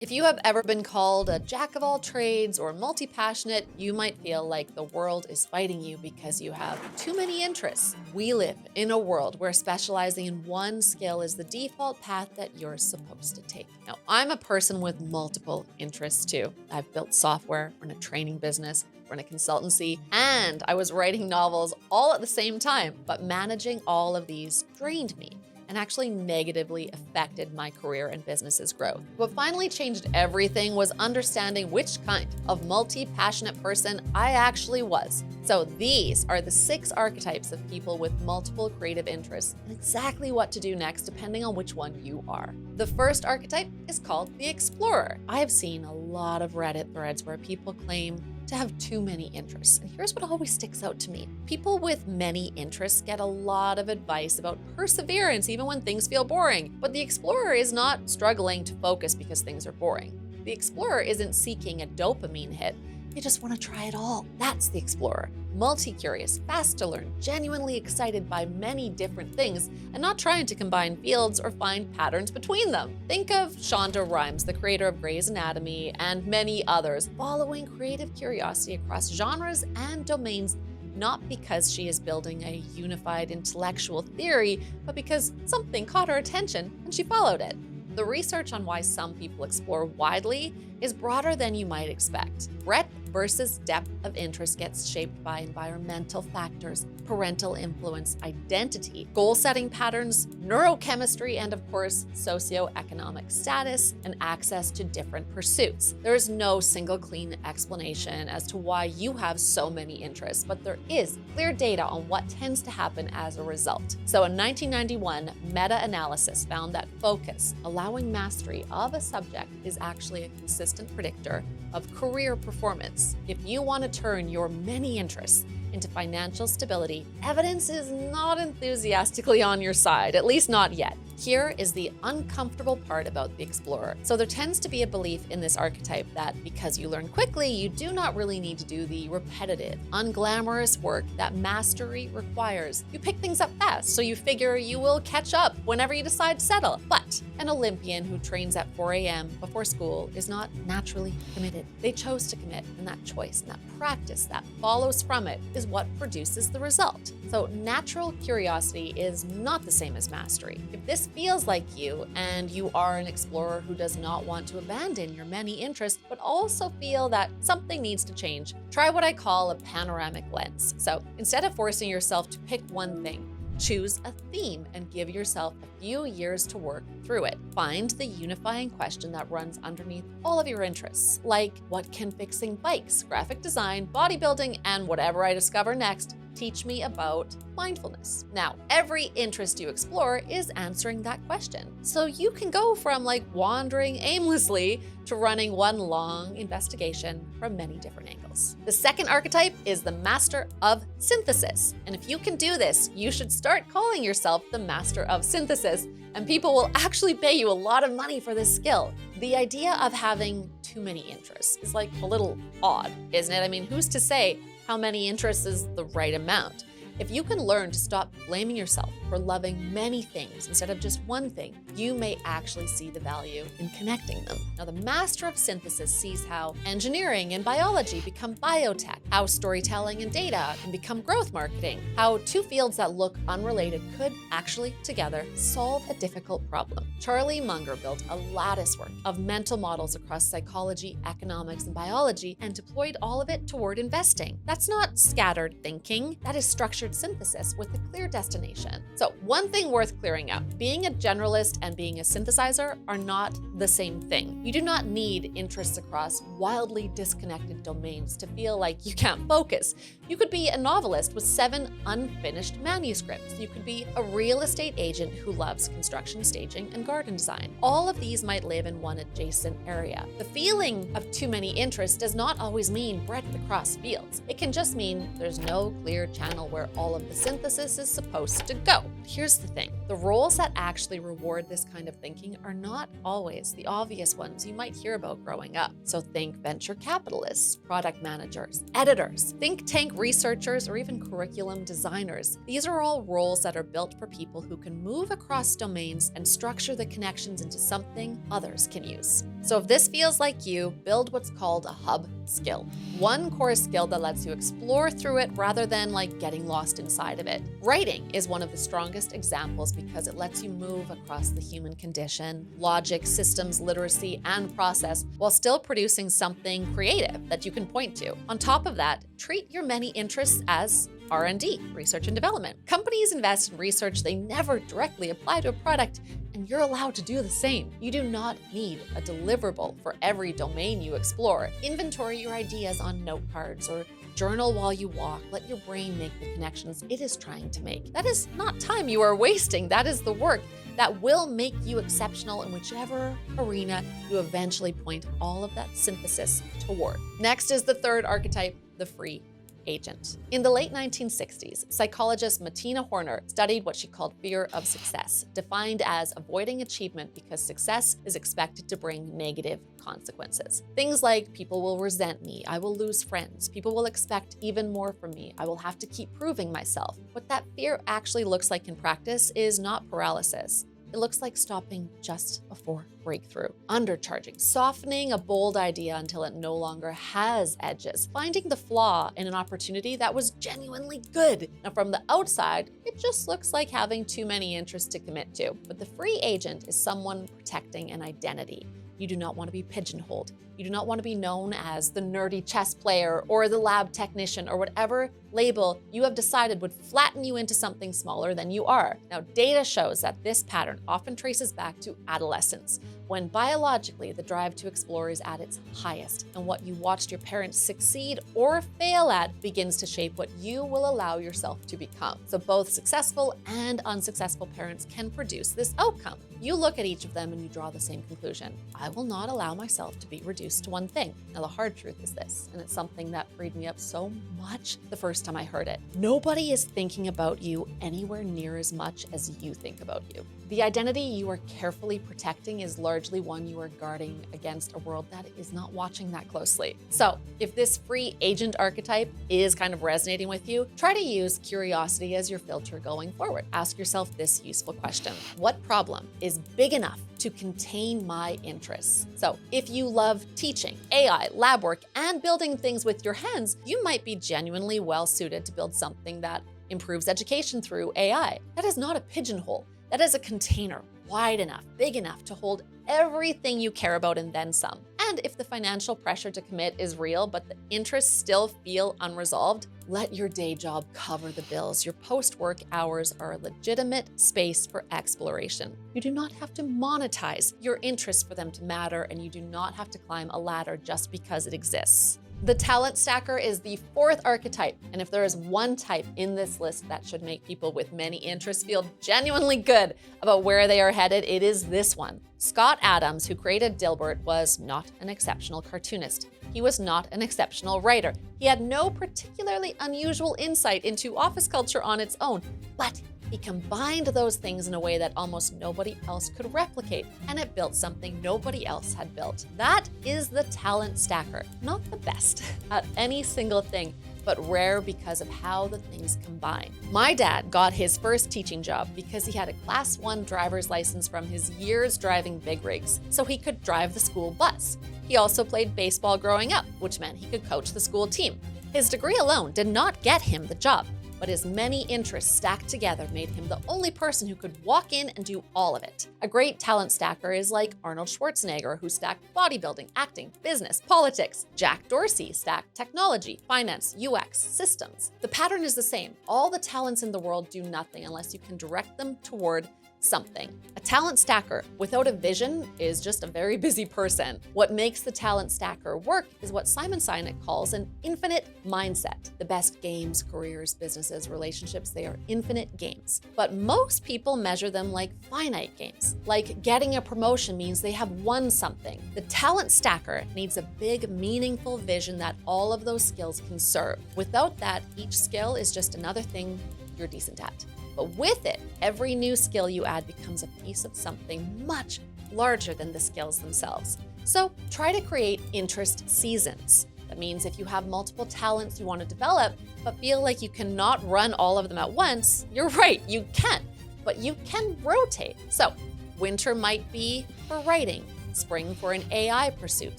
If you have ever been called a jack of all trades or multi-passionate, you might feel like the world is fighting you because you have too many interests. We live in a world where specializing in one skill is the default path that you're supposed to take. Now, I'm a person with multiple interests too. I've built software, run a training business, run a consultancy, and I was writing novels all at the same time, but managing all of these drained me and actually negatively affected my career and business's growth. What finally changed everything was understanding which kind of multi-passionate person I actually was. So these are the 6 archetypes of people with multiple creative interests and exactly what to do next depending on which one you are. The first archetype is called the explorer. I have seen a lot of Reddit threads where people claim to have too many interests. And here's what always sticks out to me. People with many interests get a lot of advice about perseverance even when things feel boring. But the explorer is not struggling to focus because things are boring. The explorer isn't seeking a dopamine hit. They just want to try it all. That's the explorer. Multi-curious, fast to learn, genuinely excited by many different things, and not trying to combine fields or find patterns between them. Think of Shonda Rhimes, the creator of Grey's Anatomy, and many others, following creative curiosity across genres and domains, not because she is building a unified intellectual theory, but because something caught her attention and she followed it. The research on why some people explore widely is broader than you might expect. Breadth versus depth of interest gets shaped by environmental factors, parental influence, identity, goal-setting patterns, neurochemistry, and of course, socioeconomic status and access to different pursuits. There is no single clean explanation as to why you have so many interests, but there is clear data on what tends to happen as a result. So in 1991, meta-analysis found that focus, allowing mastery of a subject, is actually a consistent predictor of career performance. If you want to turn your many interests into financial stability, evidence is not enthusiastically on your side, at least not yet. Here is the uncomfortable part about the explorer. So there tends to be a belief in this archetype that because you learn quickly, you do not really need to do the repetitive, unglamorous work that mastery requires. You pick things up fast, so you figure you will catch up whenever you decide to settle. But an Olympian who trains at 4 a.m. before school is not naturally committed. They chose to commit, and that choice and that practice that follows from it is what produces the result. So natural curiosity is not the same as mastery. If this feels like you, and you are an explorer who does not want to abandon your many interests, but also feel that something needs to change, try what I call a panoramic lens. So instead of forcing yourself to pick one thing, choose a theme and give yourself a few years to work through it. Find the unifying question that runs underneath all of your interests, like what can fixing bikes, graphic design, bodybuilding, and whatever I discover next teach me about mindfulness. Now, every interest you explore is answering that question. So you can go from wandering aimlessly to running one long investigation from many different angles. The second archetype is the master of synthesis. And if you can do this, you should start calling yourself the master of synthesis, and people will actually pay you a lot of money for this skill. The idea of having too many interests is a little odd, isn't it? I mean, who's to say how many interests is the right amount? If you can learn to stop blaming yourself for loving many things instead of just one thing, you may actually see the value in connecting them. Now, the master of synthesis sees how engineering and biology become biotech, how storytelling and data can become growth marketing, how two fields that look unrelated could actually together solve a difficult problem. Charlie Munger built a latticework of mental models across psychology, economics, and biology and deployed all of it toward investing. That's not scattered thinking, that is structured synthesis with a clear destination. So one thing worth clearing up, being a generalist and being a synthesizer are not the same thing. You do not need interests across wildly disconnected domains to feel like you can't focus. You could be a novelist with 7 unfinished manuscripts. You could be a real estate agent who loves construction, staging, and garden design. All of these might live in one adjacent area. The feeling of too many interests does not always mean breadth across fields. It can just mean there's no clear channel where all of the synthesis is supposed to go. Here's the thing. The roles that actually reward this kind of thinking are not always the obvious ones you might hear about growing up. So think venture capitalists, product managers, editors, think tank researchers, or even curriculum designers. These are all roles that are built for people who can move across domains and structure the connections into something others can use. So if this feels like you, build what's called a hub skill. One core skill that lets you explore through it rather than getting lost inside of it. Writing is one of the strongest examples because it lets you move across the human condition, logic, systems, literacy, and process while still producing something creative that you can point to. On top of that, treat your many interests as R&D, research and development. Companies invest in research they never directly apply to a product, and you're allowed to do the same. You do not need a deliverable for every domain you explore. Inventory your ideas on note cards or journal while you walk. Let your brain make the connections it is trying to make. That is not time you are wasting. That is the work that will make you exceptional in whichever arena you eventually point all of that synthesis toward. Next is the third archetype, the free agent. In the late 1960s, psychologist Martina Horner studied what she called fear of success, defined as avoiding achievement because success is expected to bring negative consequences. Things like people will resent me, I will lose friends, people will expect even more from me, I will have to keep proving myself. What that fear actually looks like in practice is not paralysis. It looks like stopping just before breakthrough, undercharging, softening a bold idea until it no longer has edges, finding the flaw in an opportunity that was genuinely good. Now, from the outside, it just looks like having too many interests to commit to. But the free agent is someone protecting an identity. You do not want to be pigeonholed. You do not want to be known as the nerdy chess player or the lab technician or whatever label you have decided would flatten you into something smaller than you are. Now, data shows that this pattern often traces back to adolescence, when biologically the drive to explore is at its highest, and what you watched your parents succeed or fail at begins to shape what you will allow yourself to become. So both successful and unsuccessful parents can produce this outcome. You look at each of them and you draw the same conclusion. I will not allow myself to be reduced to one thing. Now, the hard truth is this, and it's something that freed me up so much the first time I heard it. Nobody is thinking about you anywhere near as much as you think about you. The identity you are carefully protecting is largely one you are guarding against a world that is not watching that closely. So if this free agent archetype is kind of resonating with you, try to use curiosity as your filter going forward. Ask yourself this useful question: what problem is big enough to contain my interests? So if you love teaching, AI, lab work, and building things with your hands, you might be genuinely well suited to build something that improves education through AI. That is not a pigeonhole. That is a container wide enough, big enough to hold everything you care about and then some. And if the financial pressure to commit is real, but the interests still feel unresolved, let your day job cover the bills. Your post-work hours are a legitimate space for exploration. You do not have to monetize your interests for them to matter, and you do not have to climb a ladder just because it exists. The talent stacker is the fourth archetype, and if there is one type in this list that should make people with many interests feel genuinely good about where they are headed, it is this one. Scott Adams, who created Dilbert, was not an exceptional cartoonist. He was not an exceptional writer. He had no particularly unusual insight into office culture on its own, but he combined those things in a way that almost nobody else could replicate, and it built something nobody else had built. That is the talent stacker. Not the best at any single thing, but rare because of how the things combine. My dad got his first teaching job because he had a Class 1 driver's license from his years driving big rigs, so he could drive the school bus. He also played baseball growing up, which meant he could coach the school team. His degree alone did not get him the job, but his many interests stacked together made him the only person who could walk in and do all of it. A great talent stacker is like Arnold Schwarzenegger, who stacked bodybuilding, acting, business, politics. Jack Dorsey stacked technology, finance, UX, systems. The pattern is the same. All the talents in the world do nothing unless you can direct them toward something. A talent stacker without a vision is just a very busy person. What makes the talent stacker work is what Simon Sinek calls an infinite mindset. The best games, careers, businesses, relationships, they are infinite games. But most people measure them like finite games. Like getting a promotion means they have won something. The talent stacker needs a big, meaningful vision that all of those skills can serve. Without that, each skill is just another thing you're decent at. But with it, every new skill you add becomes a piece of something much larger than the skills themselves. So try to create interest seasons. That means if you have multiple talents you want to develop, but feel like you cannot run all of them at once, you're right, you can, but you can rotate. So winter might be for writing, spring for an AI pursuit,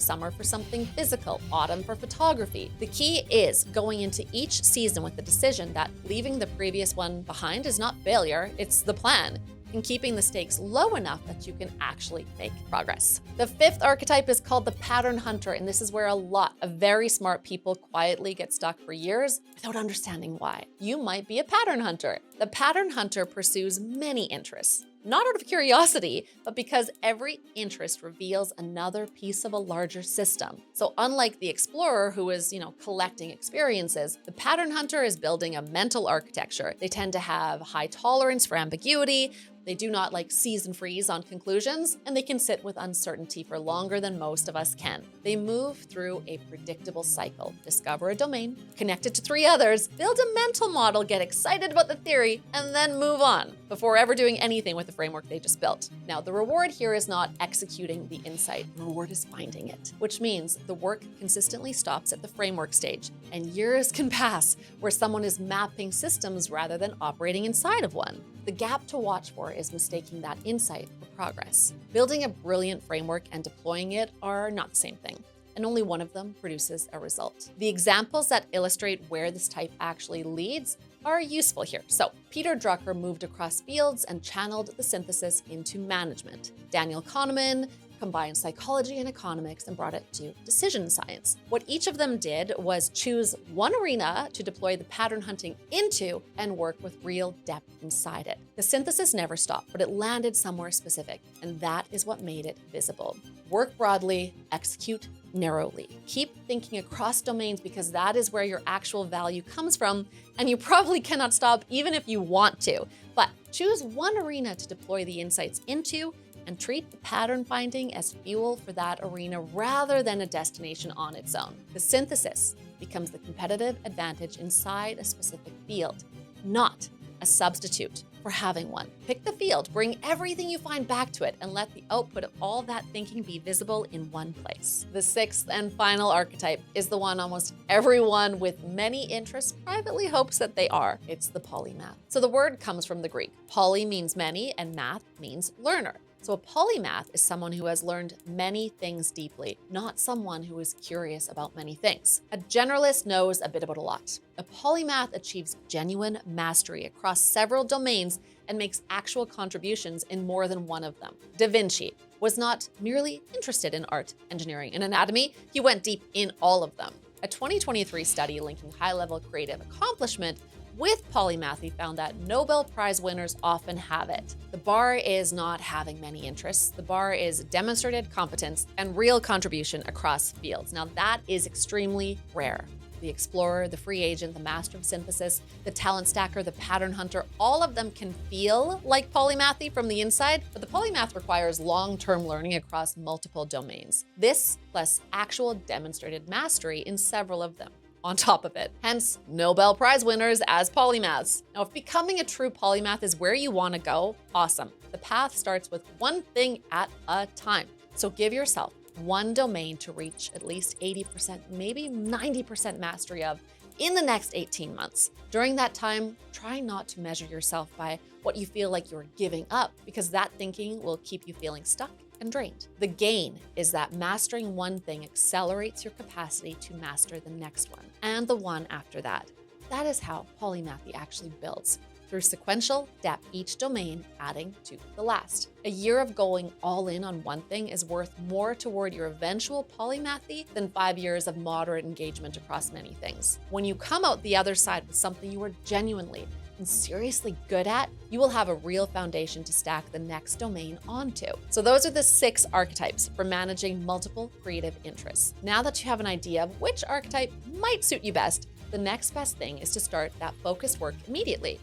summer for something physical, autumn for photography. The key is going into each season with the decision that leaving the previous one behind is not failure, it's the plan, and keeping the stakes low enough that you can actually make progress. The fifth archetype is called the pattern hunter, and this is where a lot of very smart people quietly get stuck for years without understanding why. You might be a pattern hunter. The pattern hunter pursues many interests, not out of curiosity, but because every interest reveals another piece of a larger system. So unlike the explorer who is, collecting experiences, the pattern hunter is building a mental architecture. They tend to have high tolerance for ambiguity. They do not like season freeze on conclusions, and they can sit with uncertainty for longer than most of us can. They move through a predictable cycle, discover a domain, connect it to 3 others, build a mental model, get excited about the theory, and then move on before ever doing anything with the framework they just built. Now, the reward here is not executing the insight. The reward is finding it, which means the work consistently stops at the framework stage, and years can pass where someone is mapping systems rather than operating inside of one. The gap to watch for is mistaking that insight for progress. Building a brilliant framework and deploying it are not the same thing, and only one of them produces a result. The examples that illustrate where this type actually leads are useful here. So Peter Drucker moved across fields and channeled the synthesis into management. Daniel Kahneman combined psychology and economics and brought it to decision science. What each of them did was choose one arena to deploy the pattern hunting into and work with real depth inside it. The synthesis never stopped, but it landed somewhere specific, and that is what made it visible. Work broadly, execute narrowly. Keep thinking across domains because that is where your actual value comes from, and you probably cannot stop even if you want to. But choose one arena to deploy the insights into and treat the pattern finding as fuel for that arena rather than a destination on its own. The synthesis becomes the competitive advantage inside a specific field, not a substitute for having one. Pick the field, bring everything you find back to it, and let the output of all that thinking be visible in one place. The sixth and final archetype is the one almost everyone with many interests privately hopes that they are. It's the polymath. So the word comes from the Greek. Poly means many, and math means learner. So a polymath is someone who has learned many things deeply, not someone who is curious about many things. A generalist knows a bit about a lot. A polymath achieves genuine mastery across several domains and makes actual contributions in more than one of them. Da Vinci was not merely interested in art, engineering, and anatomy, he went deep in all of them. A 2023 study linking high-level creative accomplishment with polymathy found that Nobel Prize winners often have it. The bar is not having many interests. The bar is demonstrated competence and real contribution across fields. Now that is extremely rare. The explorer, the free agent, the master of synthesis, the talent stacker, the pattern hunter, all of them can feel like polymathy from the inside, but the polymath requires long-term learning across multiple domains. This plus actual demonstrated mastery in several of them on top of it. Hence, Nobel Prize winners as polymaths. Now, if becoming a true polymath is where you want to go, awesome. The path starts with one thing at a time. So give yourself one domain to reach at least 80%, maybe 90% mastery of in the next 18 months. During that time, try not to measure yourself by what you feel like you're giving up, because that thinking will keep you feeling stuck and drained. The gain is that mastering one thing accelerates your capacity to master the next one and the one after that. That is how polymathy actually builds, through sequential depth, each domain adding to the last. A year of going all in on one thing is worth more toward your eventual polymathy than 5 years of moderate engagement across many things. When you come out the other side with something you are genuinely and seriously good at, you will have a real foundation to stack the next domain onto. So those are the 6 archetypes for managing multiple creative interests. Now that you have an idea of which archetype might suit you best, the next best thing is to start that focused work immediately.